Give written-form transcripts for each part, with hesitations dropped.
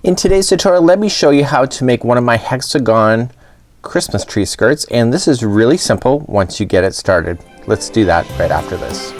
In today's tutorial, let me show you how to make one of my hexagon Christmas tree skirts, and this is really simple once you get it started. Let's do that right after this.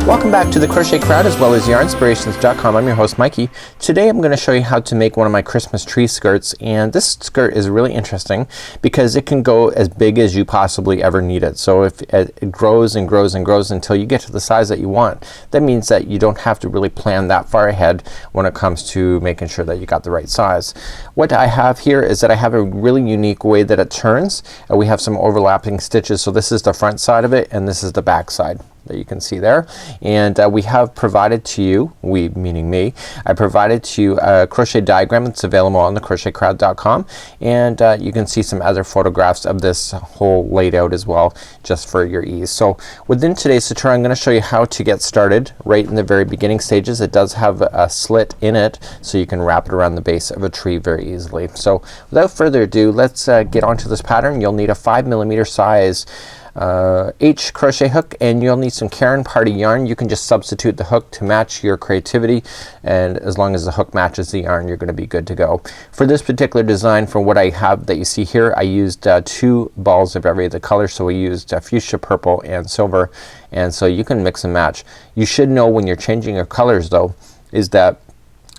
Welcome back to the Crochet Crowd as well as yarnspirations.com. I'm your host Mikey. Today I'm going to show you how to make one of my Christmas tree skirts, and this skirt is really interesting because it can go as big as you possibly ever need it. So if it grows and grows and grows until you get to the size that you want, that means that you don't have to really plan that far ahead when it comes to making sure that you got the right size. What I have here is that I have a really unique way that it turns. We have some overlapping stitches, so this is the front side of it and this is the back side that you can see there, and we have provided to you, we meaning me, I provided to you a crochet diagram that's available on the crochetcrowd.com, and you can see some other photographs of this whole laid out as well, just for your ease. So within today's tutorial I'm going to show you how to get started right in the very beginning stages. It does have a slit in it so you can wrap it around the base of a tree very easily. So without further ado, let's get onto this pattern. You'll need a 5mm size H crochet hook, and you'll need some Karen Party yarn. You can just substitute the hook to match your creativity, and as long as the hook matches the yarn, you're going to be good to go. For this particular design, for what I have that you see here, I used 2 balls of every of the colors. So we used fuchsia purple and silver, and so you can mix and match. You should know when you're changing your colors though is that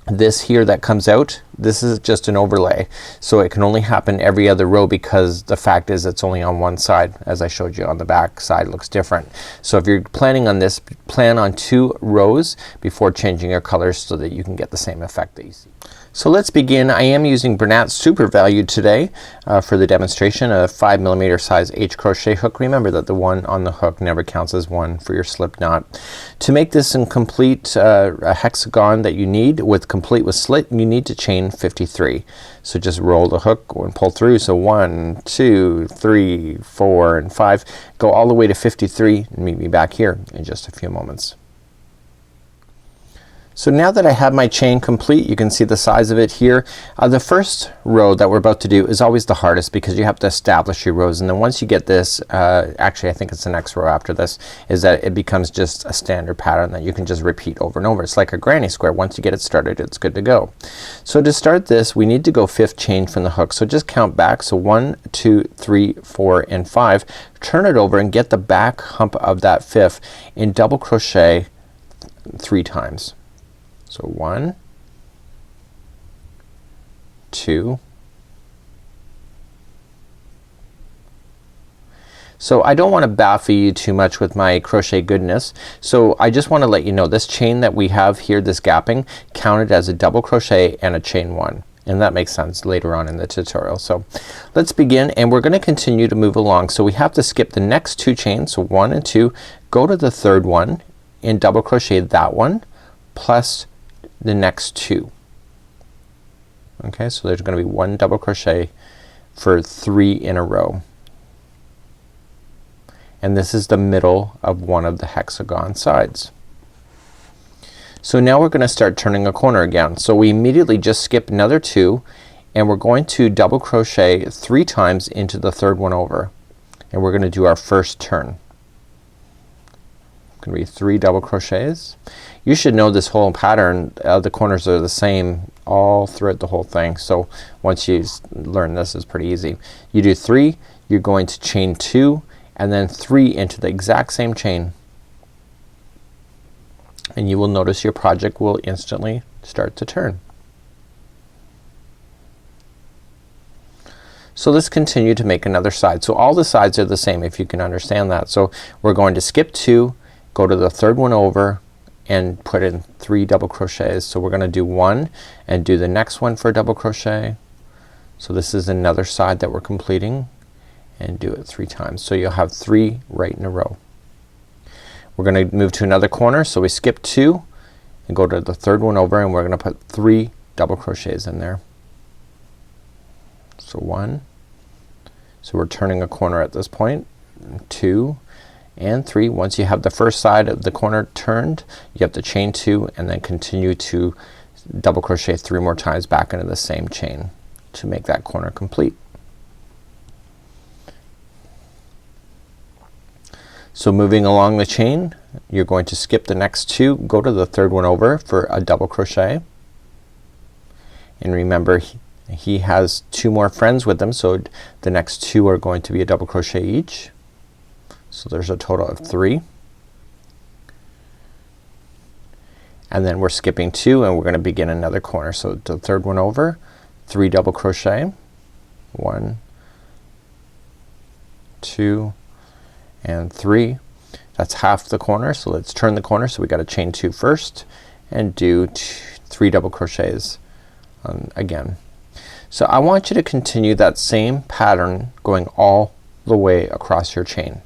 this here that comes out, this is just an overlay, so it can only happen every other row because the fact is it's only on one side. As I showed you, on the back side looks different. So if you're planning on this, plan on 2 rows before changing your colors so that you can get the same effect that you see. So let's begin. I am using Bernat's Super Value today for the demonstration, a 5mm size H crochet hook. Remember that the one on the hook never counts as one for your slip knot. To make this in complete a hexagon that you need with complete with slit, you need to chain 53. So just roll the hook and pull through. So 1, 2, 3, 4 and 5. Go all the way to 53 and meet me back here in just a few moments. So now that I have my chain complete, you can see the size of it here. The first row that we're about to do is always the hardest because you have to establish your rows, and then once you get this, actually I think it's the next row after this, is that it becomes just a standard pattern that you can just repeat over and over. It's like a granny square. Once you get it started, it's good to go. So to start this, we need to go 5th chain from the hook. So just count back. So 1, 2, 3, 4 and 5. Turn it over and get the back hump of that 5th and double crochet 3 times. So 1, 2. So I don't want to baffle you too much with my crochet goodness. So I just want to let you know this chain that we have here, this gapping, counted as a double crochet and a chain 1. And that makes sense later on in the tutorial. So let's begin, and we're going to continue to move along. So we have to skip the next 2 chains. So 1 and 2, go to the 3rd one and double crochet that one plus the next 2. Okay, so there's going to be 1 double crochet for 3 in a row, and this is the middle of one of the hexagon sides. So now we're going to start turning a corner again. So we immediately just skip another 2 and we're going to double crochet 3 times into the 3rd one over, and we're going to do our first turn. Going to be 3 double crochets. You should know this whole pattern, the corners are the same all throughout the whole thing. So once you learn this, is pretty easy. You do 3, you're going to chain 2 and then 3 into the exact same chain, and you will notice your project will instantly start to turn. So let's continue to make another side. So all the sides are the same, if you can understand that. So we're going to skip 2, go to the 3rd one over and put in 3 double crochets. So we're going to do 1 and do the next one for a double crochet. So this is another side that we're completing, and do it 3 times. So you'll have 3 right in a row. We're going to move to another corner. So we skip 2 and go to the 3rd one over, and we're going to put 3 double crochets in there. So 1, so we're turning a corner at this point, 2 and 3. Once you have the first side of the corner turned, you have to chain 2 and then continue to double crochet 3 more times back into the same chain to make that corner complete. So moving along the chain, you're going to skip the next 2, go to the third one over for a double crochet, and remember he has 2 more friends with him, so the next 2 are going to be a double crochet each. So there's a total of 3. And then we're skipping 2 and we're gonna begin another corner. So the third one over, 3 double crochet, 1, 2 and 3. That's half the corner. So let's turn the corner. So we gotta chain 2 first and do 3 double crochets again. So I want you to continue that same pattern going all the way across your chain.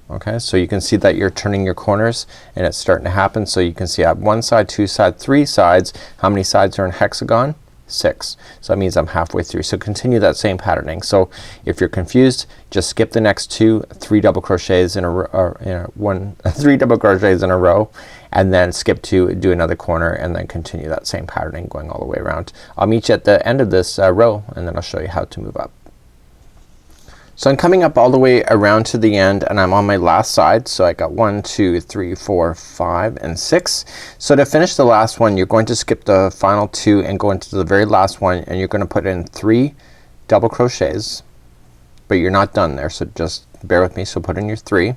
Okay, so you can see that you're turning your corners and it's starting to happen. So you can see I have 1 side, 2 side, 3 sides. How many sides are in hexagon? 6. So that means I'm halfway through. So continue that same patterning. So if you're confused, just skip the next 2, 3 double crochets in a row, 3 double crochets in a row, and then skip 2, do another corner, and then continue that same patterning going all the way around. I'll meet you at the end of this row, and then I'll show you how to move up. So I'm coming up all the way around to the end and I'm on my last side. So I got 1, 2, 3, 4, 5 and 6. So to finish the last one, you're going to skip the final 2 and go into the very last one, and you're gonna put in 3 double crochets, but you're not done there, so just bear with me. So put in your 3,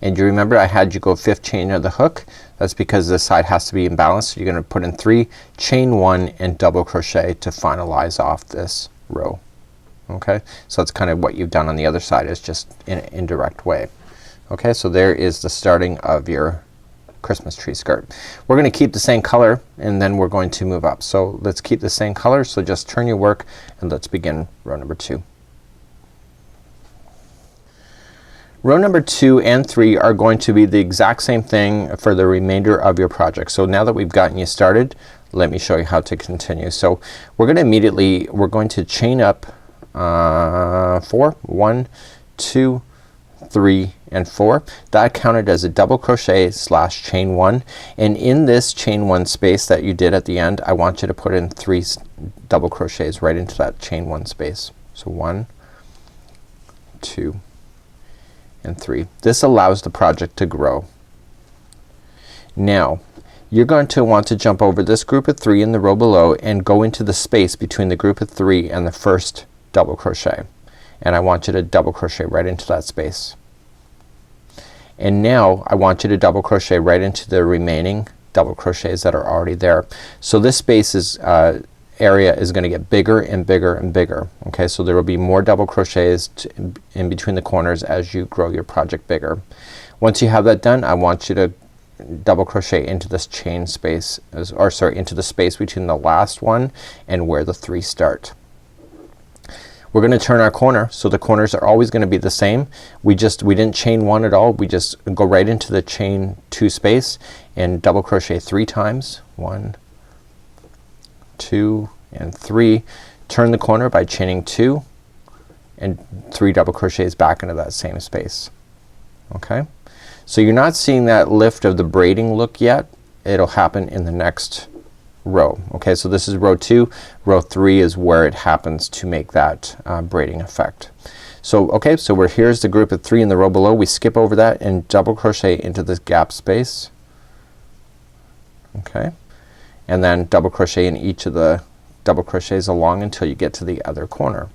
and you remember I had you go 5th chain of the hook. That's because this side has to be in balance. So you're gonna put in 3, chain 1 and double crochet to finalize off this row. Okay, so that's kind of what you've done on the other side, is just in an indirect way. Okay, so there is the starting of your Christmas tree skirt. We're gonna keep the same color and then we're going to move up. So let's keep the same color. So just turn your work and let's begin row number 2. Row number 2 and 3 are going to be the exact same thing for the remainder of your project. So now that we've gotten you started, let me show you how to continue. So we're going to chain up 4, 1, 2, 3 and 4. That counted as a double crochet slash chain 1, and in this chain 1 space that you did at the end, I want you to put in 3 double crochets right into that chain 1 space. So 1, 2 and 3. This allows the project to grow. Now you're going to want to jump over this group of 3 in the row below and go into the space between the group of 3 and the first double crochet, and I want you to double crochet right into that space. And now I want you to double crochet right into the remaining double crochets that are already there. So this space is area is gonna get bigger and bigger and bigger. Okay, so there will be more double crochets in between the corners as you grow your project bigger. Once you have that done, I want you to double crochet into this chain space, into the space between the last one and where the 3 start. We're gonna turn our corner, so the corners are always gonna be the same. We didn't chain 1 at all. We just go right into the chain 2 space and double crochet 3 times. 1, 2 and 3. Turn the corner by chaining 2 and 3 double crochets back into that same space. Okay, so you're not seeing that lift of the braiding look yet. It'll happen in the next row. Okay, so this is row 2. Row 3 is where it happens to make that braiding effect. So okay, so here's the group of 3 in the row below. We skip over that and double crochet into this gap space. Okay, and then double crochet in each of the double crochets along until you get to the other corner.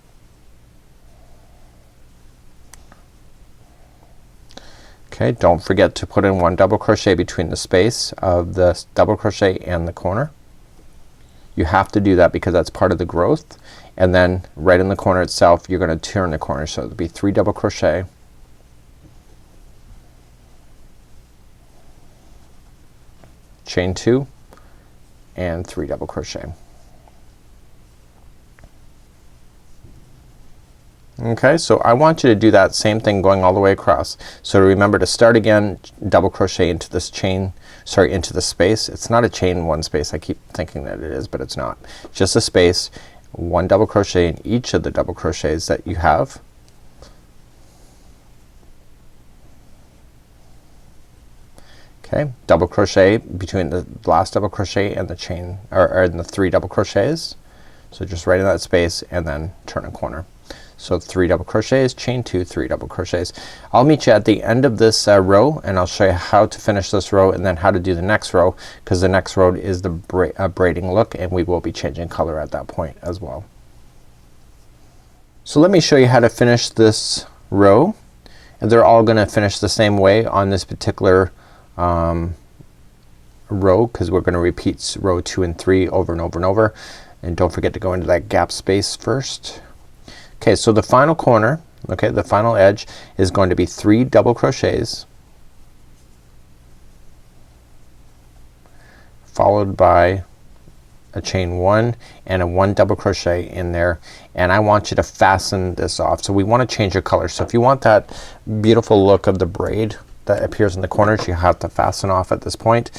Okay, don't forget to put in 1 double crochet between the space of the double crochet and the corner. You have to do that because that's part of the growth. And then right in the corner itself, you're gonna turn the corner. So it'll be 3 double crochet, chain 2 and 3 double crochet. Okay, so I want you to do that same thing going all the way across. So remember to start again, double crochet into this chain, into the space. It's not a chain 1 space. I keep thinking that it is, but it's not. Just a space. 1 double crochet in each of the double crochets that you have. Okay, double crochet between the last double crochet and the chain, or in the 3 double crochets. So just right in that space and then turn a corner. So 3 double crochets, chain 2, 3 double crochets. I'll meet you at the end of this row and I'll show you how to finish this row and then how to do the next row, because the next row is the braiding look and we will be changing color at that point as well. So let me show you how to finish this row, and they're all gonna finish the same way on this particular row, because we're gonna repeat row 2 and 3 over and over and over. And don't forget to go into that gap space first. Okay, so the final corner, okay, the final edge is going to be 3 double crochets followed by a chain 1 and a 1 double crochet in there, and I want you to fasten this off. So we want to change your color. So if you want that beautiful look of the braid that appears in the corners, you have to fasten off at this point.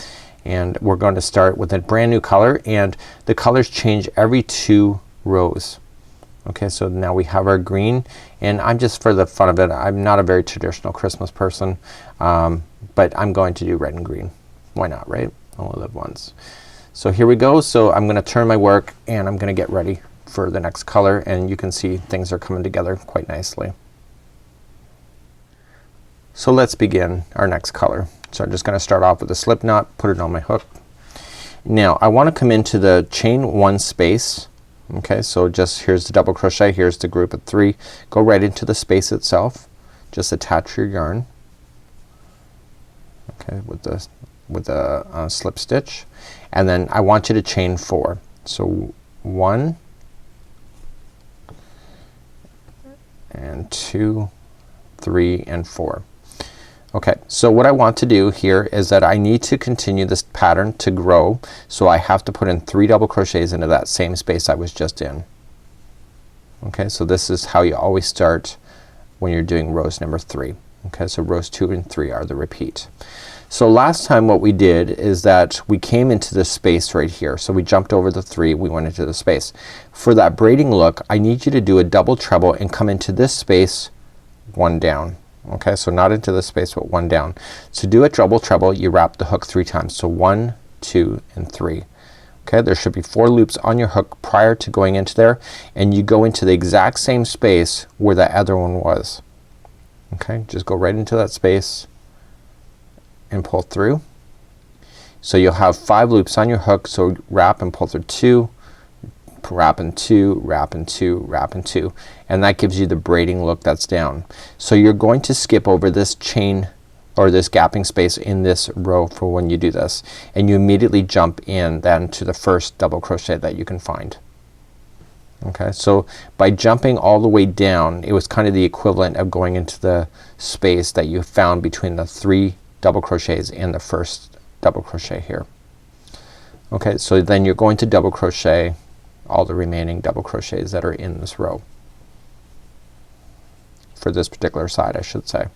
And we're going to start with a brand new color, and the colors change every 2 rows. Okay, so now we have our green, and I'm just, for the fun of it, I'm not a very traditional Christmas person, but I'm going to do red and green. Why not, right? Only live once. So here we go. So I'm gonna turn my work and I'm gonna get ready for the next color, and you can see things are coming together quite nicely. So let's begin our next color. So I'm just gonna start off with a slip knot, put it on my hook. Now I want to come into the chain 1 space. Okay, so just here's the double crochet, here's the group of 3. Go right into the space itself. Just attach your yarn, okay, with the slip stitch, and then I want you to chain 4. So 1 and 2, 3 and 4. Okay, so what I want to do here is that I need to continue this pattern to grow, so I have to put in 3 double crochets into that same space I was just in. Okay, so this is how you always start when you're doing rows number 3. Okay, so rows 2 and 3 are the repeat. So last time what we did is that we came into this space right here. So we jumped over the 3, we went into the space. For that braiding look, I need you to do a double treble and come into this space 1 down. Okay, so not into this space but 1 down. To do a double treble, you wrap the hook 3 times. So 1, 2 and 3. Okay, there should be 4 loops on your hook prior to going into there, and you go into the exact same space where that other one was. Okay, just go right into that space and pull through. So you'll have 5 loops on your hook, so wrap and pull through 2, wrap and 2, wrap and 2, wrap and 2, and that gives you the braiding look that's down. So you're going to skip over this chain or this gapping space in this row for when you do this, and you immediately jump in then to the first double crochet that you can find. Okay, so by jumping all the way down, it was kind of the equivalent of going into the space that you found between the 3 double crochets and the first double crochet here. Okay, so then you're going to double crochet all the remaining double crochets that are in this row, for this particular side I should say.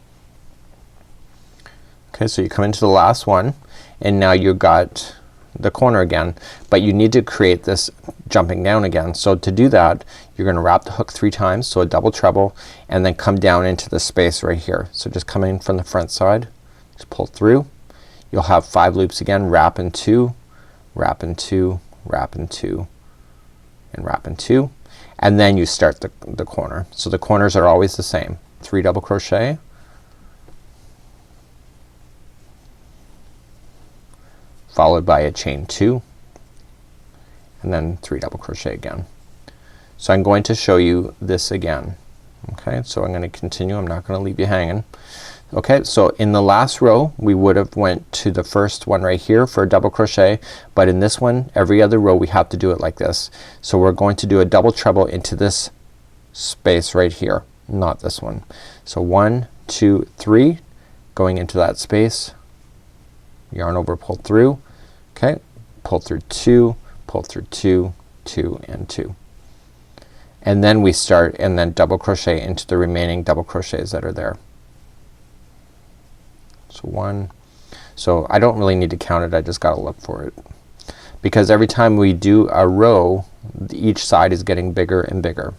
Okay, so you come into the last one and now you've got the corner again, but you need to create this jumping down again. So to do that, you're gonna wrap the hook 3 times, so a double treble, and then come down into the space right here. So just come in from the front side, just pull through. You'll have 5 loops again, wrap and 2, wrap and 2, wrap and 2 and wrap in 2, and then you start the corner. So the corners are always the same. 3 double crochet, followed by a chain 2, and then 3 double crochet again. So I'm going to show you this again. Okay, so I'm going to continue. I'm not going to leave you hanging. Okay, so in the last row we would have went to the first one right here for a double crochet, but in this one every other row we have to do it like this. So we're going to do a double treble into this space right here, not this one. So 1, 2, 3, going into that space, yarn over, pull through, okay, pull through 2, pull through 2, 2 and 2, and then we start and then double crochet into the remaining double crochets that are there. So 1, so I don't really need to count it, I just gotta look for it, because every time we do a row each side is getting bigger and bigger.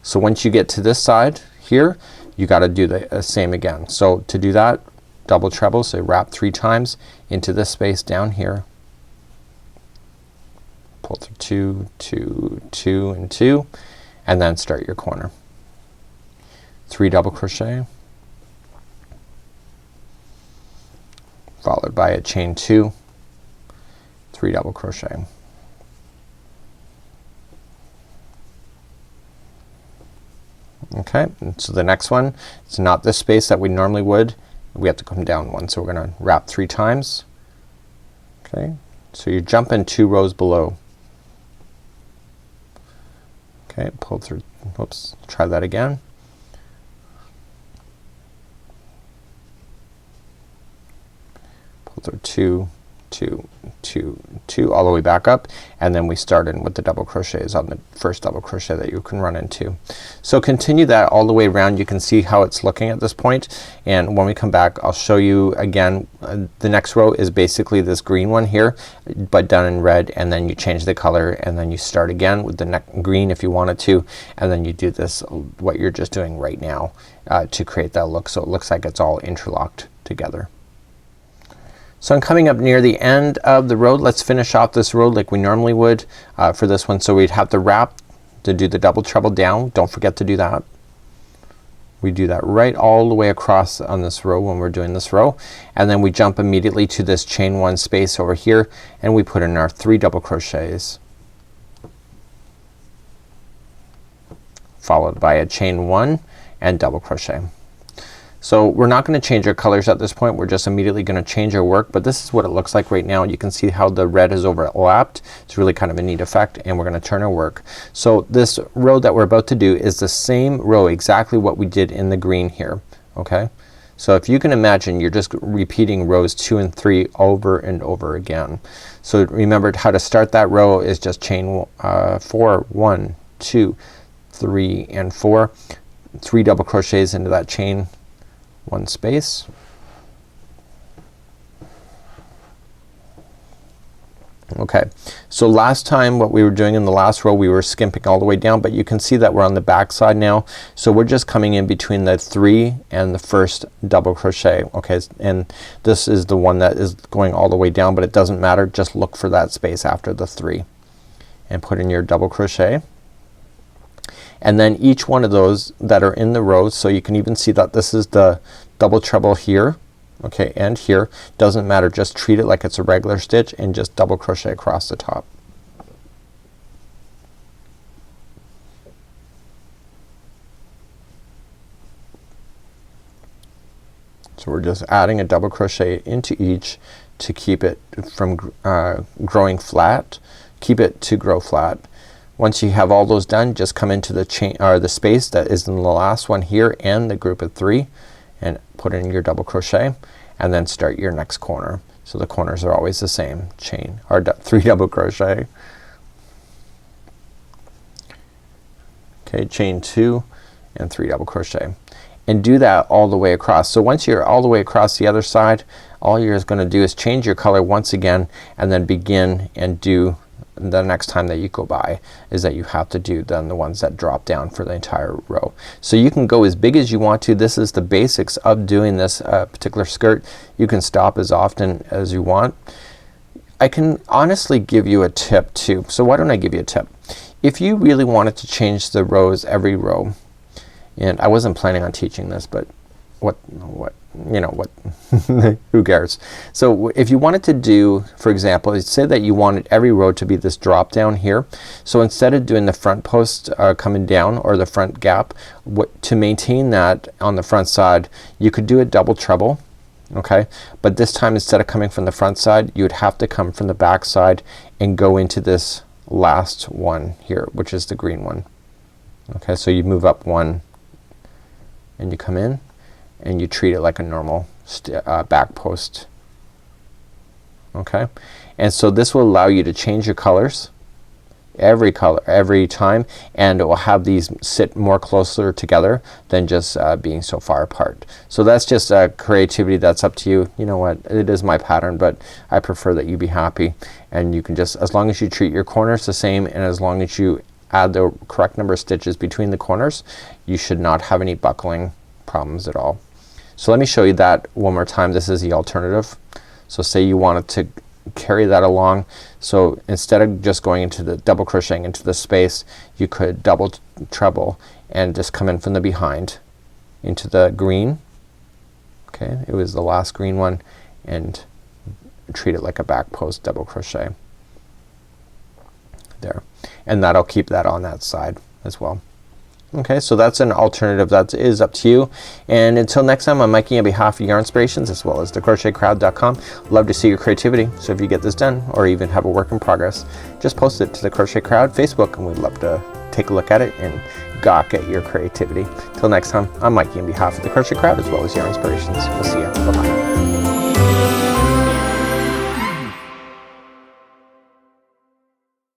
So once you get to this side here, you gotta do the same again. So to do that, double treble, so wrap 3 times into this space down here, pull through 2, 2, 2 and 2, and then start your corner. 3 double crochet followed by a chain 2, 3 double crochet. Okay, and so the next one, it's not this space that we normally would. We have to come down 1, so we're gonna wrap 3 times. Okay, so you jump in 2 rows below. Okay, pull through, whoops, try that again. Pull through 2, 2, 2, 2 all the way back up, and then we start in with the double crochets on the first double crochet that you can run into. So continue that all the way around. You can see how it's looking at this point, and when we come back I'll show you again. The next row is basically this green one here, but done in red, and then you change the color and then you start again with the green if you wanted to, and then you do this what you're just doing right now to create that look, so it looks like it's all interlocked together. So I'm coming up near the end of the row. Let's finish off this row like we normally would for this one. So we'd have to wrap to do the double treble down. Don't forget to do that. We do that right all the way across on this row when we're doing this row, and then we jump immediately to this chain 1 space over here, and we put in our 3 double crochets followed by a chain 1 and double crochet. So we're not gonna change our colors at this point. We're just immediately gonna change our work, but this is what it looks like right now. You can see how the red is overlapped. It's really kind of a neat effect, and we're gonna turn our work. So this row that we're about to do is the same row, exactly what we did in the green here. Okay, so if you can imagine, you're just repeating rows 2 and 3 over and over again. So remember how to start that row is just chain 4, 1, 2, 3 and 4, 3 double crochets into that chain 1 space. Okay, so last time what we were doing in the last row, we were skimping all the way down, but you can see that we're on the back side now. So we're just coming in between the 3 and the first double crochet. Okay, and this is the one that is going all the way down, but it doesn't matter. Just look for that space after the 3 and put in your double crochet. And then each one of those that are in the rows, so you can even see that this is the double treble here, okay, and here, doesn't matter, just treat it like it's a regular stitch and just double crochet across the top. So we're just adding a double crochet into each to keep it from growing flat, keep it to grow flat. Once you have all those done, just come into the chain or the space that is in the last one here and the group of 3 and put in your double crochet, and then start your next corner. So the corners are always the same, chain or 3 double crochet. Okay, chain 2 and 3 double crochet, and do that all the way across. So once you're all the way across the other side, all you're gonna do is change your color once again, and then begin and do the next time that you go by is that you have to do then the ones that drop down for the entire row. So you can go as big as you want to. This is the basics of doing this particular skirt. You can stop as often as you want. I can honestly give you a tip too. So why don't I give you a tip? If you really wanted to change the rows every row, and I wasn't planning on teaching this, but what you know what who cares. So if you wanted to do, for example, say that you wanted every row to be this drop down here. So instead of doing the front post coming down or the front gap, to maintain that on the front side, you could do a double treble. Okay, but this time instead of coming from the front side, you would have to come from the back side and go into this last one here, which is the green one. Okay, so you move up 1 and you come in and you treat it like a normal back post. Okay, and so this will allow you to change your colors every time, and it will have these sit more closer together than just being so far apart. So that's just creativity. That's up to you. You know what, it is my pattern, but I prefer that you be happy, and you can just, as long as you treat your corners the same and as long as you add the correct number of stitches between the corners, you should not have any buckling problems at all. So let me show you that one more time. This is the alternative. So say you wanted to carry that along, so instead of just going into the double crocheting into the space, you could double treble and just come in from the behind into the green. Okay, it was the last green one, and treat it like a back post double crochet there, and that'll keep that on that side as well. Okay, so that's an alternative. That is up to you. And until next time, I'm Mikey on behalf of Yarnspirations as well as thecrochetcrowd.com. Love to see your creativity. So if you get this done or even have a work in progress, just post it to the Crochet Crowd Facebook and we'd love to take a look at it and gawk at your creativity. Till next time, I'm Mikey on behalf of the Crochet Crowd as well as Yarnspirations. We'll see you. Bye bye.